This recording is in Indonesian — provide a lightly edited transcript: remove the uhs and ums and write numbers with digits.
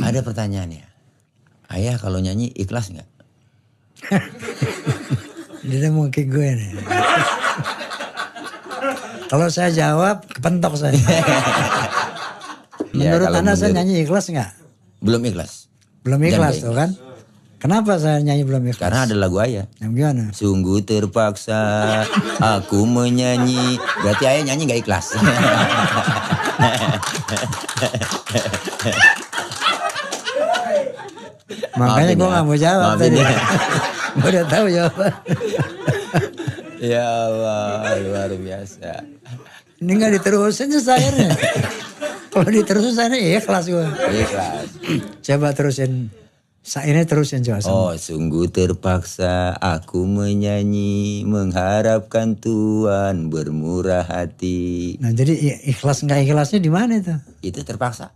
Ada pertanyaannya. Ayah kalau nyanyi ikhlas nggak? Dia mau ke gue nih. Kalau saya jawab kepentok saya. Menurut Anda saya nyanyi ikhlas nggak? Belum ikhlas. Belum ikhlas tuh kan? Kenapa saya nyanyi belum ikhlas? Karena ada lagu ayah. Yang gimana? Sungguh terpaksa aku menyanyi. Berarti ayah nyanyi gak ikhlas. Makanya gue gak mau jawab tadi. Gue udah tahu jawaban. Ya Allah, luar biasa. Ini gak diterusin sairnya. Kalau diterusin sairnya ikhlas gue. Ikhlas. Coba terusin. Sairnya terusin coba. Oh, sungguh terpaksa aku menyanyi, mengharapkan Tuhan bermurah hati. Nah jadi ikhlas nggak ikhlasnya di mana itu? Itu terpaksa.